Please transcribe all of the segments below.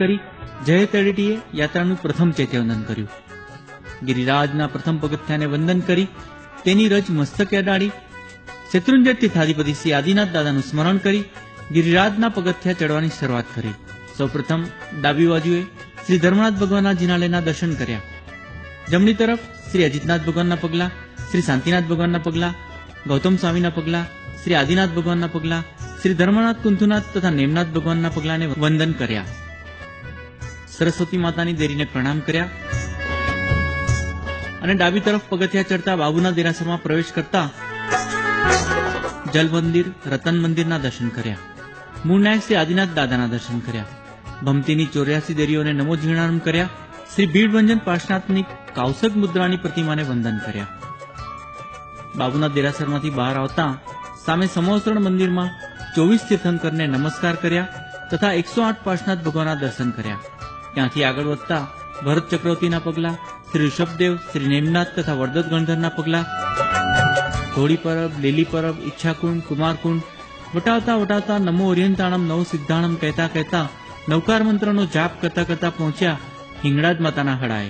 કરી જય તળેટીએ યાત્રાનું પ્રથમ ચૈત્યવંદન કર્યું. ગિરિરાજના પ્રથમ પગથિયાને વંદન કરી તેની રજ મસ્તકે અડાડી શેત્રુંજય તીર્થાધિપતિ શ્રી આદિનાથ દાદાનું સ્મરણ કરી ગિરિરાજના પગથિયા ચડવાની શરૂઆત કરી. સૌપ્રથમ ડાબી બાજુએ શ્રી ધર્મનાથ ભગવાનના જિનાલયના દર્શન કર્યા. જમણી તરફ શ્રી અજીતનાથ ભગવાનના પગલા, શ્રી શાંતિનાથ ભગવાનના પગલા, ગૌતમ સ્વામીના પગલા, શ્રી આદિનાથ ભગવાનના પગલા, શ્રી ધર્મનાથ કુંથુનાથ તથા નેમનાથ ભગવાનના પગલાને વંદન કર્યા. સરસ્વતી માતાની દેરીને પ્રણામ કર્યા અને ડાબી તરફ પગથિયા ચડતા બાબુના દેરાસરમાં પ્રવેશ કરતા જલ મંદિર, રતન મંદિરના દર્શન કર્યા. મૂળ નાયક શ્રી આદિનાથ દાદાના દર્શન કર્યા. ભમતીની 84 દેરીઓને નમો જીર્ણાનમ કર્યા. શ્રી ભીડભંજન પાર્શ્વનાથની કાઉસક મુદ્રાની પ્રતિમાને વંદન કર્યા. બાબુના દેરાસરમાંથી બહાર આવતા સામે સમોસરણ મંદિરમાં 24 તીર્થંકરને નમસ્કાર કર્યા તથા 108 પાર્શ્વનાથ ભગવાનના દર્શન કર્યા. ત્યાંથી આગળ વધતા ભરત ચક્રવર્તીના પગલા, શ્રી ઋષભદેવ, શ્રી નેમનાથ તથા વરદત ગણધરના પગલા, ઘોડી પરબ, લીલી પરબ, ઈચ્છાકુંડ, કુમારકુંડ વટાવતા નમો ઓરિયંતાણમ નવ સિદ્ધાણમ કહેતા નવકાર મંત્રનો જાપ કરતા પહોંચ્યા હિંગળાજ માતાના હડાએ,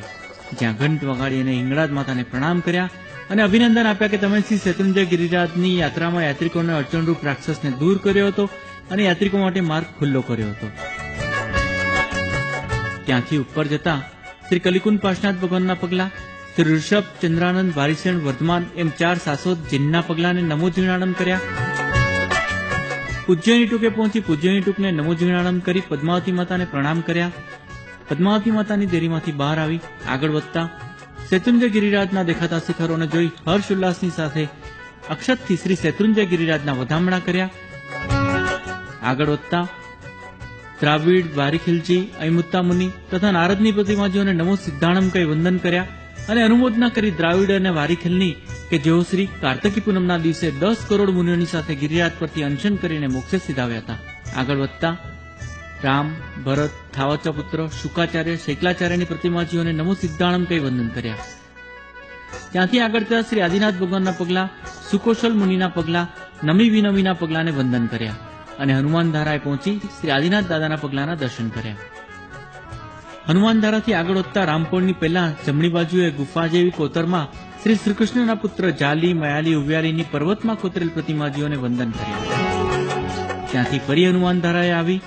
જ્યાં ઘંટ વગાડી અને હિંગળાજ માતાને પ્રણામ કર્યા અને અભિનંદન આપ્યા કે તમે શ્રી શેત્રુંજય ગિરિરાજની યાત્રામાં યાત્રિકોને અડચણરૂપ રાક્ષસને દૂર કર્યો હતો અને યાત્રિકો માટે માર્ગ ખુલ્લો કર્યો હતો. ત્યાંથી ઉપર જતા શ્રી કલિકુંડ પાર્શ્વનાથ ભગવાનના પગલા, શ્રી ઋષભ, ચંદ્રાનંદ, વારિસેણ, વર્ધમાન એમ 4 શાશ્વત જીનના પગલાને નમો જીર્ણાનમ કર્યા. પૂજ્યની ટૂંકે પહોંચી પૂજ્યની ટૂંકને નમો જીર્ણાનમ કરી પદ્માવતી માતાને પ્રણામ કર્યા. પદ્માવતી માતાની દેરીમાંથી બહાર આવી આગળ વધતા શેત્રુંજય ગિરિરાજના દેખાતા શિખરોને જોઈ હર્ષ ઉલ્લાસની સાથે અક્ષતથી શ્રી શેત્રુંજય ગિરિરાજના વધામણા કર્યા. આગળ વધતા દ્રાવિડ, વારીખિલજી, અયમુત્તા મુનિ તથા નારદની પ્રતિમાજીઓને નમો સિદ્ધાણમ કહી વંદન કર્યા અને અનુમોદના કરી દ્રાવિડ અને વારીખિલની કે જેઓ શ્રી કાર્તકી પૂનમના દિવસે 10 કરોડ મુનિઓની સાથે ગિરિરાજ પરથી અનશન કરીને મોક્ષે સિધાવ્યા હતા. આગળ વધતા રામ, ભરત, થાવચા પુત્ર, શુકાચાર્ય, શૈકલાચાર્યની પ્રતિમાજીઓને નમો સિદ્ધાણમ કહી વંદન કર્યા. ત્યાંથી આગળ જતા શ્રી આદિનાથ ભગવાનના પગલા, સુકોશલ મુનિના પગલા, નમી વિનમીના પગલાને વંદન કર્યા અને હનુમાન ધારાએ પહોંચી શ્રી આદિનાથ દાદાના પગલાના દર્શન કર્યા. હનુમાન ધારાથી આગળ વધતા રામપોળની પહેલા જમણી બાજુએ ગુફા જેવી કોતરમાં શ્રી શ્રીકૃષ્ણના પુત્ર જાલી, મયાલી, ઉવ્યાલીની પર્વતમાં કોતરેલ પ્રતિમાજીઓને વંદન કર્યા. ત્યાંથી ફરી હનુમાન ધારાએ આવી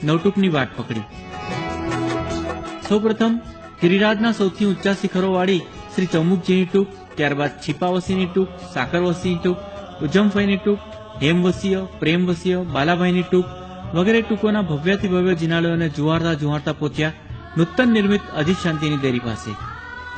નવટુકની વાટ પકડી. સૌપ્રથમ ગિરિરાજના સૌથી ઊંચા શિખરોવાળી શ્રી ચૌમુખજીની ટૂંક, ત્યારબાદ છીપાવસીની ટૂંક, સાકરવસીની ટૂંક, ઉજ્જમફઈની ટૂંક, હેમવસીય, પ્રેમવસીય, બાલાભાઈની ટૂંક વગેરે ટૂંકોના ભવ્યાતિ ભવ્ય જિનાલયોને જુહારતા પહોંચ્યા નૂતન નિર્મિત અજીત શાંતિની દેરી પાસે.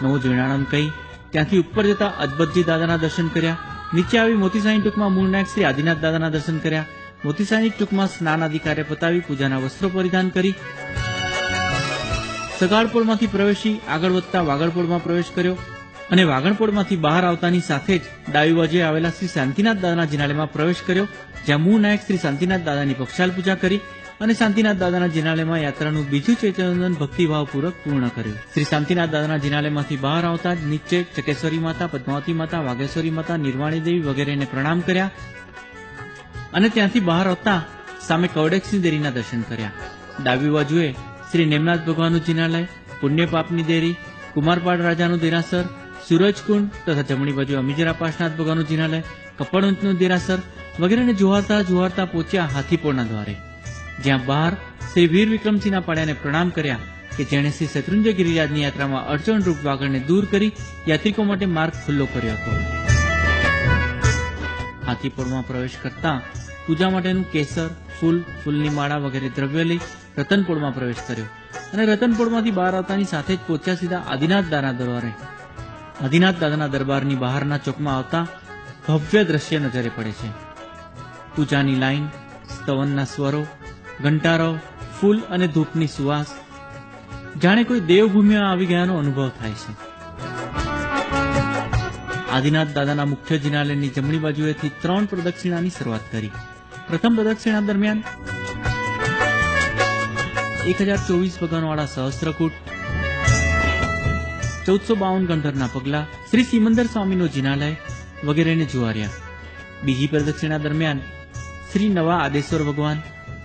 નવો જીર્ણાનંદ કહી ત્યાંથી ઉપર જતા અજબતજી દાદાના દર્શન કર્યા. નીચે આવી મોતીસાની ટૂંકમાં મૂળ નાયક શ્રી આદિનાથ દાદાના દર્શન કર્યા. મોતીસાની ટૂંકમાં સ્નાન આદિ કાર્ય પતાવી પૂજાના વસ્ત્રો પરિધાન કરી સગાળપોળમાંથી પ્રવેશી આગળ વધતા વાગડપોળમાં પ્રવેશ કર્યો અને વાગણપોળમાંથી બહાર આવતાની સાથે જ ડાબી બાજુએ આવેલા શ્રી શાંતિનાથ દાદાના જિનાલયમાં પ્રવેશ કર્યો, જ્યાં મૂળ નાયક શ્રી શાંતિનાથ દાદાની પક્ષાલ પૂજા કરી અને શાંતિનાથ દાદાના જિનાલયમાં યાત્રાનું બીજું ચૈત્યવંદન ભક્તિભાવપૂર્વક પૂર્ણ કર્યું. શ્રી શાંતિનાથ દાદાના જિનાલયમાંથી બહાર આવતા જ નીચે ચકેશ્વરી માતા, પદ્માવતી માતા, વાઘેશ્વરી માતા, નિર્વાણી દેવી વગેરેને પ્રણામ કર્યા અને ત્યાંથી બહાર આવતા સામે કવડેક્ષની દેરીના દર્શન કર્યા. ડાબી બાજુએ શ્રી નેમનાથ ભગવાનનું જિનાલય, પુણ્ય પાપની દેરી, કુમારપાળ રાજાનું દેરાસર, સૂરજકુંડ તથા જમણી બાજુ અમીજરા પાર્શ્વનાથ ભગવાનનું જિનાલય, કપડવંતનું દેરાસર વગેરેને જુહારતા પહોંચ્યા હાથીપોળના દ્વારે, જ્યાં બહાર શ્રી વીર વિક્રમસિંહના પાડ્યાને પ્રણામ કર્યા કે જેણે શ્રી શેત્રુંજય ગિરિરાજની યાત્રામાં અડચણરૂપ વાગડને દૂર કરી યાત્રિકો માટે માર્ગ ખુલ્લો કર્યો હતો. હાથીપોળમાં પ્રવેશ કરતા પૂજા માટેનું કેસર, ફૂલની માળા વગેરે દ્રવ્ય લઈ રતનપોળમાં પ્રવેશ કર્યો અને રતનપોળમાંથી બહાર આવતાની સાથે જ પહોંચ્યા સીધા આદિનાથ દાદાના દરબારે. આદિનાથ દાદાના દરબારની બહારના ચોકમાં આવતા ભવ્ય દ્રશ્ય નજરે પડે છે. પૂજાની લાઈન, સ્તવનના સ્વરો, ઘંટારો, ફૂલ અને ધૂપની સુવાસ, જાણે કોઈ દેવભૂમિમાં આવી ગયાનો અનુભવ થાય છે. આદિનાથ દાદાના મુખ્ય જિનાલયની જમણી બાજુએથી 3 પ્રદક્ષિણાની શરૂઆત કરી. પ્રથમ પ્રદક્ષિણા દરમિયાન 1024 ભગવાનવાળા સહસ્ત્રકૂટ, 1452 ગણધરના પગલા, શ્રી સિમંદર સ્વામીનો જિનાલય વગેરેને જુવાર્યા. બીજી પ્રદક્ષિણા દરમિયાન શ્રી નવા આદેશ્વર ભગવાન,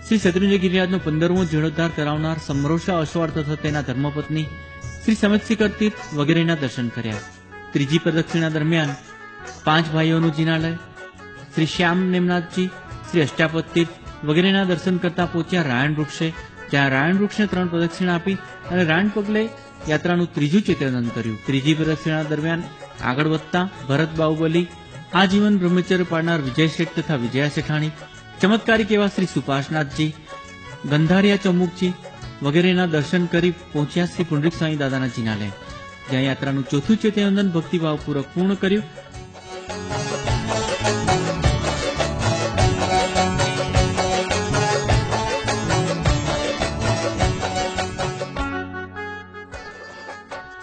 શ્રી શત્રુંજય ગિરિરાજનો 15મો જીર્ણોદ્ધાર કરાવનાર સમરોષા અશ્વાર તથા તેના ધર્મપત્ની શ્રી સમત્સિકર તીર્થ વગેરેના દર્શન કર્યા. ત્રીજી પ્રદક્ષિણા દરમિયાન 5 ભાઈઓનું જિનાલય, શ્રી શ્યામ નેમનાથજી, શ્રી અષ્ટાપદ તીર્થ વગેરેના દર્શન કરતા પહોંચ્યા રાયણ વૃક્ષે, જ્યાં રાયણ વૃક્ષને 3 પ્રદક્ષિણા આપી અને રાયણ પગલે યાત્રાનું ત્રીજું ચેતનન કર્યું. ત્રીજી પ્રદક્ષિણા દરમિયાન આગળ વધતા ભરત બાહુબલી, આજીવન બ્રહ્મચર્ય પાડનાર વિજય શેઠ તથા વિજયા શેઠાણી, ચમત્કારિક એવા શ્રી સુપાસનાથજી, ગંધારિયા ચમુકજી વગેરેના દર્શન કરી પહોંચ્યા શ્રી પુંડરીક સ્વામી દાદાના જિનાલય, જ્યાં યાત્રાનું ચોથું ચેતનંદન ભક્તિભાવપૂર્વક પૂર્ણ કર્યું.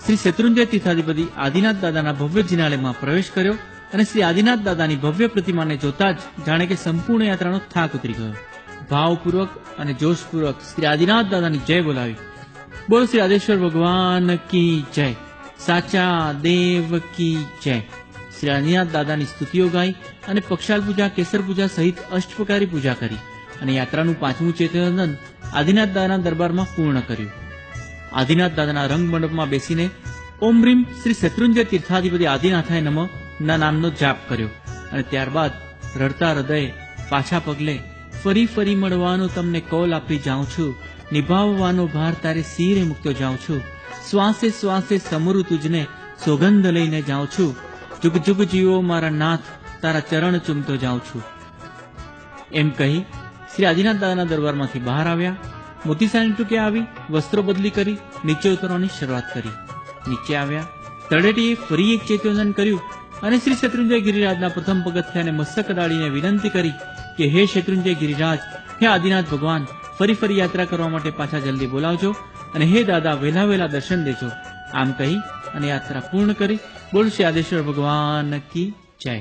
શ્રી શત્રુંજય તીર્થાધિપતિ આદિનાથ દાદાના ભવ્ય જિનાલયમાં પ્રવેશ કર્યો અને શ્રી આદિનાથ દાદાની ભવ્ય પ્રતિમાને જોતા જ જાણે કે સંપૂર્ણ યાત્રાનો થાક ઉતરી ગયો. ભાવપૂર્વક અને જોશપૂર્વક શ્રી આદિનાથ દાદાની જય બોલાવી. બોલો શ્રી આદેશ્વર ભગવાન કી જય, સાચા દેવ કી જય. શ્રી આદિનાથ દાદાની સ્તુતિઓ ગાઈ અને પક્ષાલ પૂજા, કેસર પૂજા સહિત અષ્ટપ્રકારી પૂજા કરી અને યાત્રાનું 5મું ચેતનંદન આદિનાથ દાદાના દરબારમાં પૂર્ણ કર્યું. આદિનાથ દાદાના રંગમંડપમાં બેસીને ઓમ રીમ શ્રી શત્રુંજય તીર્થાધિપતિ આદિનાથાય નમઃ ના નામનો જાપ કર્યો અને ત્યારબાદ રડતા હૃદયે પાછા પગલે ફરી ફરી મળવાનો તમને કોલ આપી જાઉં છું, નિભાવવાનો ભાર તારે શિરે મૂકતો જાઉં છું, શ્વાસે શ્વાસે સમરું તુજને સોગંધ લઈને જાઉં છું, જુગ જુગ જીવો મારા નાથ તારા ચરણ ચૂમતો જાઉં છું. એમ કહી શ્રી આદિનાથ દાદાના દરબારમાંથી બહાર આવ્યા. મોતીસાની ટૂંકે આવી વસ્ત્રો બદલી કરી નીચે ઉતરવાની શરૂઆત કરી. નીચે આવ્યા, તળેટીએ ફરી એક ચેતનંદન કર્યું અને શ્રી શત્રુંજય ગિરિરાજના પ્રથમ પગથિયાને મસ્તક અડાડીને વિનંતી કરી કે હે શત્રુંજય ગિરિરાજ, હે આદિનાથ ભગવાન, ફરી ફરી યાત્રા કરવા માટે પાછા જલ્દી બોલાવજો અને હે દાદા વહેલા વહેલા દર્શન દેજો. આમ કહી અને યાત્રા પૂર્ણ કરી. બોલ શ્રી આદેશ્વર ભગવાન કી જય.